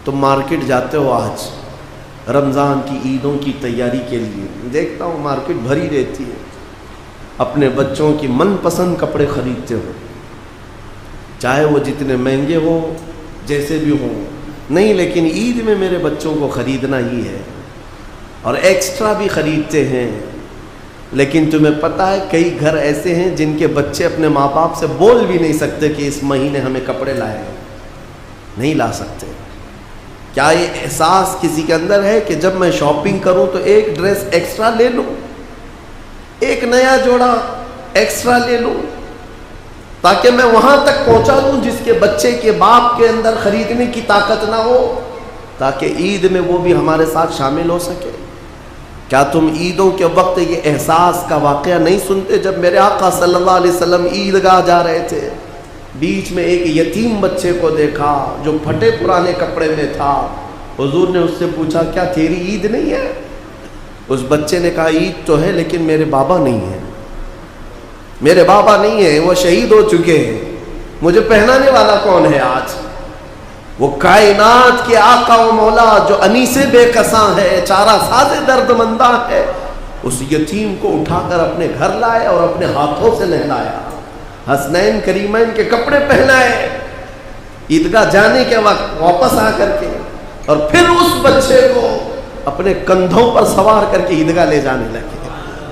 तुम मार्केट जाते हो आज रमज़ान की ईदों की तैयारी के लिए, देखता हूँ मार्केट भरी रहती है, अपने बच्चों की मनपसंद कपड़े खरीदते हो, चाहे वो जितने महंगे हो जैसे भी हो, नहीं लेकिन ईद में मेरे बच्चों को ख़रीदना ही है, और एक्स्ट्रा भी ख़रीदते हैं। लेकिन तुम्हें पता है कई घर ऐसे हैं जिनके बच्चे अपने माँ बाप से बोल भी नहीं सकते कि इस महीने हमें कपड़े लाए, नहीं ला सकते। क्या ये एहसास किसी के अंदर है कि जब मैं शॉपिंग करूं तो एक ड्रेस एक्स्ट्रा ले लूं, एक नया जोड़ा एक्स्ट्रा ले लूं, ताकि मैं वहां तक पहुंचा दूं जिसके बच्चे के बाप के अंदर खरीदने की ताकत ना हो, ताकि ईद में वो भी हमारे साथ शामिल हो सके। क्या तुम ईदों के वक्त ये एहसास का वाक़या नहीं सुनते? जब मेरे आका सल्लल्लाहु अलैहि वसल्लम ईदगाह जा रहे थे, बीच में एक यतीम बच्चे को देखा जो फटे पुराने कपड़े में था। हुजूर ने उससे पूछा, क्या तेरी ईद नहीं है? उस बच्चे ने कहा, ईद तो है लेकिन मेरे बाबा नहीं है, मेरे बाबा नहीं है, वो शहीद हो चुके हैं, मुझे पहनाने वाला कौन है आज? वो कायनात के आका व मौला जो अनीसे बेकसां है, चारा साज़े दर्दमंदा है, उस यतीम को उठाकर अपने घर लाए और अपने हाथों से नहलाया, हसनैन करीमैन के कपड़े पहनाए, ईदगाह जाने के वक्त वापस आकर के, और फिर उस बच्चे को अपने कंधों पर सवार करके ईदगाह ले जाने लगे।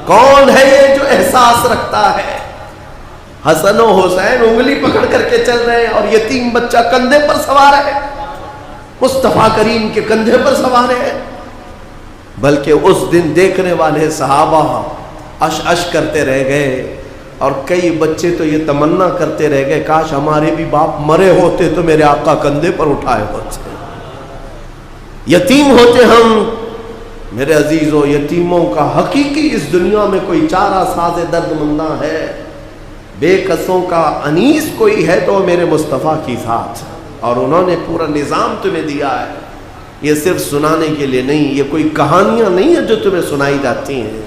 कौन है ये जो एहसास रखता है? हसन और हुसैन उंगली पकड़ करके चल रहे हैं और यतीम बच्चा कंधे पर सवार है, मुस्तफा करीम के कंधे पर सवार है। बल्कि उस दिन देखने वाले सहाबा अश अश करते रह गए, और कई बच्चे तो ये तमन्ना करते रह गए, काश हमारे भी बाप मरे होते तो मेरे आका कंधे पर उठाए होते, यतीम होते हम। मेरे अजीजों, यतीमों का हकीकी इस दुनिया में कोई चारा साज़े दर्दमंदा है, बेकसों का अनीस कोई है तो मेरे मुस्तफ़ा की साथ, और उन्होंने पूरा निज़ाम तुम्हें दिया है। ये सिर्फ सुनाने के लिए नहीं, ये कोई कहानियाँ नहीं है जो तुम्हें सुनाई जाती हैं,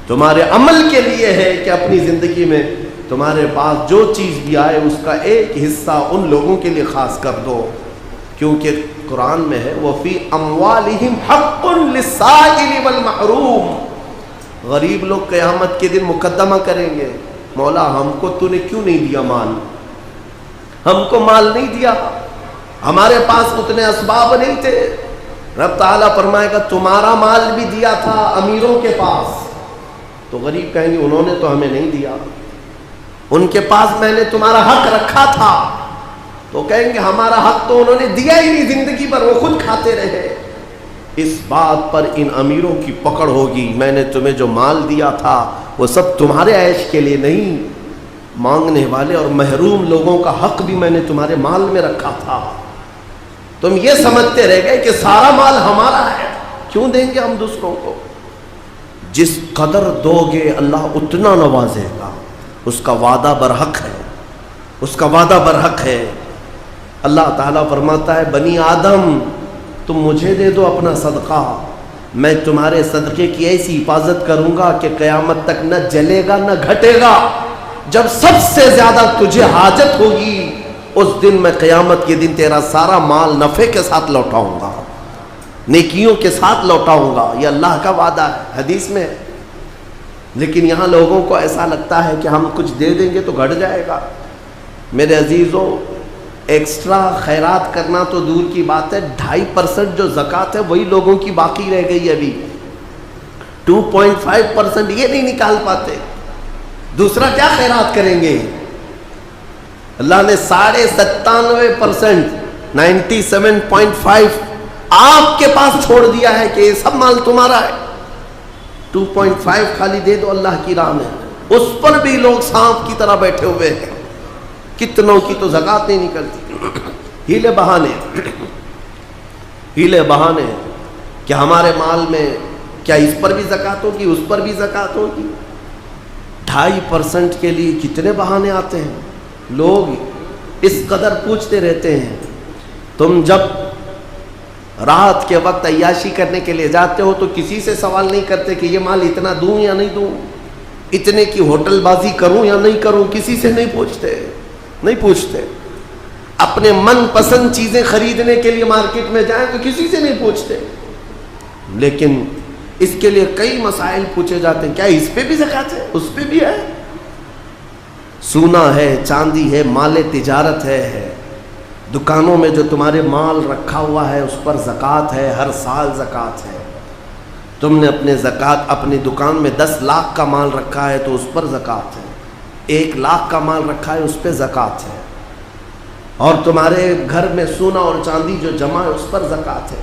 तुम्हारे अमल के लिए है कि अपनी ज़िंदगी में तुम्हारे पास जो चीज़ भी आए उसका एक हिस्सा उन लोगों के लिए ख़ास कर दो, क्योंकि कुरान में है, वफ़ी अम्वालिहिम हक़्क़ुन लिस्साइल वल महरूम। गरीब लोग क़यामत के दिन मुकद्दमा करेंगे, मौला हमको तूने क्यों नहीं दिया माल, हमको माल नहीं दिया, हमारे पास उतने असबाब नहीं थे। रब ताला फरमाएगा तुम्हारा माल भी दिया था अमीरों के पास, तो गरीब कहेंगे उन्होंने तो हमें नहीं दिया, उनके पास मैंने तुम्हारा हक रखा था, तो कहेंगे हमारा हक तो उन्होंने दिया ही नहीं, जिंदगी भर वो खुद खाते रहे। इस बात पर इन अमीरों की पकड़ होगी, मैंने तुम्हें जो माल दिया था वो सब तुम्हारे ऐश के लिए नहीं, मांगने वाले और महरूम लोगों का हक भी मैंने तुम्हारे माल में रखा था। तुम ये समझते रह गए कि सारा माल हमारा है, क्यों देंगे हम दूसरों को? जिस कदर दोगे अल्लाह उतना नवाजेगा, उसका वादा बरहक है, उसका वादा बरहक है। अल्लाह ताला फरमाता है, बनी आदम तुम मुझे दे दो अपना सदका, मैं तुम्हारे सदक़े की ऐसी हिफाजत करूंगा कि क़यामत तक न जलेगा न घटेगा। जब सबसे ज़्यादा तुझे हाजत होगी उस दिन मैं क़यामत के दिन तेरा सारा माल नफ़े के साथ लौटाऊंगा, नेकियों के साथ लौटाऊंगा। ये अल्लाह का वादा है, हदीस में है। लेकिन यहाँ लोगों को ऐसा लगता है कि हम कुछ दे देंगे तो घट जाएगा। मेरे अजीज़ों, एक्स्ट्रा खैरात करना तो दूर की बात है, 2.5% जो ज़कात है वही लोगों की बाकी रह गई। अभी 2.5% ये नहीं निकाल पाते, दूसरा क्या खैरात करेंगे? अल्लाह ने 97.5% 97.5 आपके पास छोड़ दिया है कि ये सब माल तुम्हारा है। 2.5 खाली दे दो अल्लाह की राह में, उस पर भी लोग सांप की तरह बैठे हुए हैं। कितनों की तो ज़कात नहीं निकलती, हीले बहाने, हीले बहाने। क्या हमारे माल में क्या इस पर भी ज़कात होगी, उस पर भी ज़कात होगी? 2.5% के लिए कितने बहाने आते हैं। लोग इस कदर पूछते रहते हैं। तुम जब रात के वक्त अय्याशी करने के लिए जाते हो तो किसी से सवाल नहीं करते कि ये माल इतना दूं या नहीं दूं, इतने की होटलबाजी करूं या नहीं करूं, किसी से नहीं पूछते, नहीं पूछते। اپنے من پسند چیزیں خریدنے کے لیے مارکیٹ میں جائیں تو کسی سے نہیں پوچھتے، لیکن اس کے لیے کئی مسائل پوچھے جاتے ہیں، کیا اس پہ بھی زکوٰۃ ہے؟ اس پہ بھی ہے۔ سونا ہے، چاندی ہے، مال تجارت ہے، دکانوں میں جو تمہارے مال رکھا ہوا ہے اس پر زکوٰۃ ہے، ہر سال زکوٰۃ ہے۔ تم نے اپنے زکوٰۃ اپنی دکان میں 10 لاکھ کا مال رکھا ہے تو اس پر زکوٰۃ ہے، 1 لاکھ کا مال رکھا ہے اس پہ زکوٰۃ ہے، اور تمہارے گھر میں سونا اور چاندی جو جمع ہے اس پر زکوٰۃ ہے۔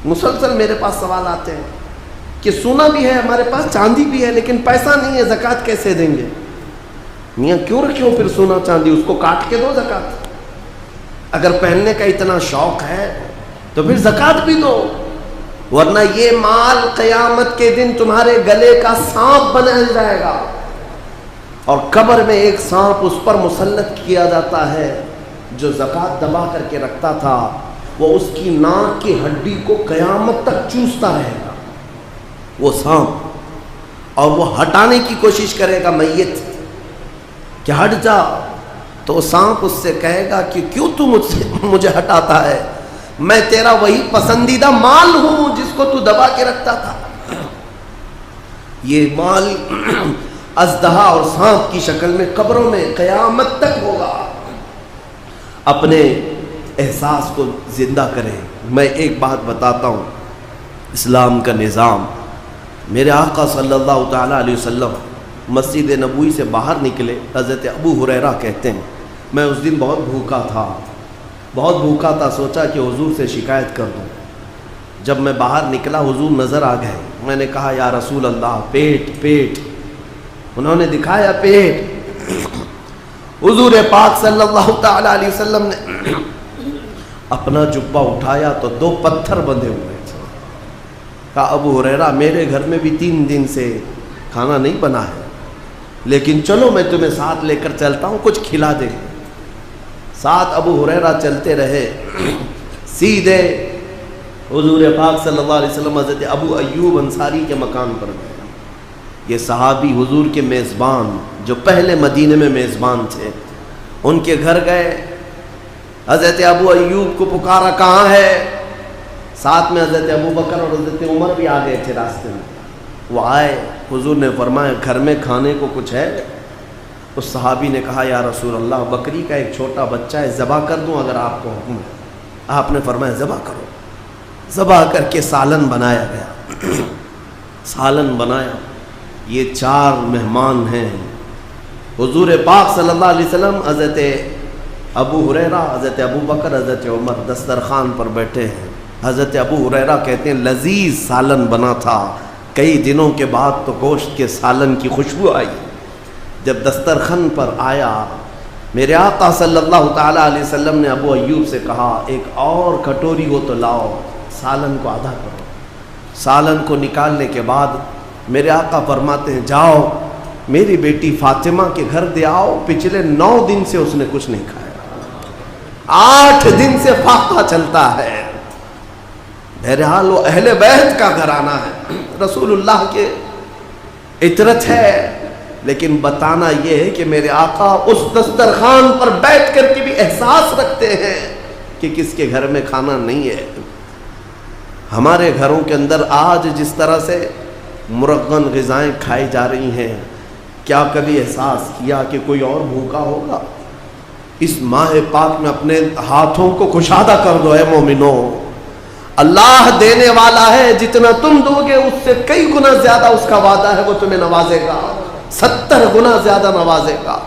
مسلسل میرے پاس سوال آتے ہیں کہ سونا بھی ہے ہمارے پاس، چاندی بھی ہے، لیکن پیسہ نہیں ہے، زکوٰۃ کیسے دیں گے؟ میاں کیوں رکھے ہو پھر سونا چاندی؟ اس کو کاٹ کے دو زکوٰۃ۔ اگر پہننے کا اتنا شوق ہے تو پھر زکوٰۃ بھی دو، ورنہ یہ مال قیامت کے دن تمہارے گلے کا سانپ بنا جائے گا، اور قبر میں ایک سانپ اس پر مسلط کیا جاتا ہے جو زکوٰۃ دبا کر کے رکھتا تھا، وہ اس کی ناک کی ہڈی کو قیامت تک چوستا رہے گا وہ سانپ، اور وہ ہٹانے کی کوشش کرے گا میت کہ ہٹ جا، تو سانپ اس سے کہے گا کہ کیوں تو مجھے ہٹاتا ہے، میں تیرا وہی پسندیدہ مال ہوں جس کو تو دبا کے رکھتا تھا۔ یہ مال اژدہا اور سانپ کی شکل میں قبروں میں قیامت تک ہوگا۔ اپنے احساس کو زندہ کریں۔ میں ایک بات بتاتا ہوں، اسلام کا نظام، میرے آقا صلی اللہ تعالیٰ علیہ وسلم مسجد نبوی سے باہر نکلے، حضرت ابو ہریرہ کہتے ہیں میں اس دن بہت بھوکا تھا، سوچا کہ حضور سے شکایت کر دوں۔ جب میں باہر نکلا حضور نظر آ گئے، میں نے کہا یا رسول اللہ پیٹ، انہوں نے دکھایا پیٹ۔ حضور پاک صلی اللہ تعالی علیہ وسلم نے اپنا جبہ اٹھایا تو 2 پتھر بندھے ہوئے تھے۔ کہا ابو ہریرہ میرے گھر میں بھی 3 دن سے کھانا نہیں بنا ہے، لیکن چلو میں تمہیں ساتھ لے کر چلتا ہوں، کچھ کھلا دے۔ ساتھ ابو ہریرہ چلتے رہے، سیدھے حضور پاک صلی اللہ علیہ وسلم حضرت ابو ایوب انصاری کے مکان پر گئے۔ یہ صحابی حضور کے میزبان جو پہلے مدینے میں میزبان تھے، ان کے گھر گئے، حضرت ابو ایوب کو پکارا کہاں ہے؟ ساتھ میں حضرت ابو بکر اور حضرت عمر بھی آ گئے تھے راستے میں۔ وہ آئے، حضور نے فرمایا گھر میں کھانے کو کچھ ہے؟ اس صحابی نے کہا یا رسول اللہ بکری کا ایک چھوٹا بچہ ہے، ذبح کر دوں اگر آپ کو حکم ہے؟ آپ نے فرمایا ذبح کرو۔ ذبح کر کے سالن بنایا گیا، سالن بنایا۔ یہ 4 مہمان ہیں، حضور پاک صلی اللہ علیہ وسلم، حضرت ابو ہریرہ، حضرت ابو بکر، حضرت عمر دسترخوان پر بیٹھے ہیں۔ حضرت ابو ہریرہ کہتے ہیں لذیذ سالن بنا تھا، کئی دنوں کے بعد تو گوشت کے سالن کی خوشبو آئی۔ جب دسترخوان پر آیا، میرے آقا صلی اللہ تعالیٰ علیہ وسلم نے ابو ایوب سے کہا ایک اور کٹوری ہو تو لاؤ، سالن کو آدھا کرو۔ سالن کو نکالنے کے بعد میرے آقا فرماتے ہیں جاؤ میری بیٹی فاطمہ کے گھر دے آؤ، پچھلے 9 دن سے اس نے کچھ نہیں کھایا، 8 دن سے فاقہ چلتا ہے۔ بہرحال وہ اہل بیت کا گھرانہ ہے، رسول اللہ کے عطرت ہے، لیکن بتانا یہ ہے کہ میرے آقا اس دسترخوان پر بیٹھ کر کے بھی احساس رکھتے ہیں کہ کس کے گھر میں کھانا نہیں ہے۔ ہمارے گھروں کے اندر آج جس طرح سے مرغن غذائیں کھائی جا رہی ہیں، کیا کبھی احساس کیا کہ کوئی اور بھوکا ہوگا؟ اس ماہ پاک میں اپنے ہاتھوں کو کشادہ کر دو اے مومنو، اللہ دینے والا ہے، جتنا تم دو گے اس سے کئی گنا زیادہ اس کا وعدہ ہے وہ تمہیں نوازے گا، 70 گنا زیادہ نوازے گا۔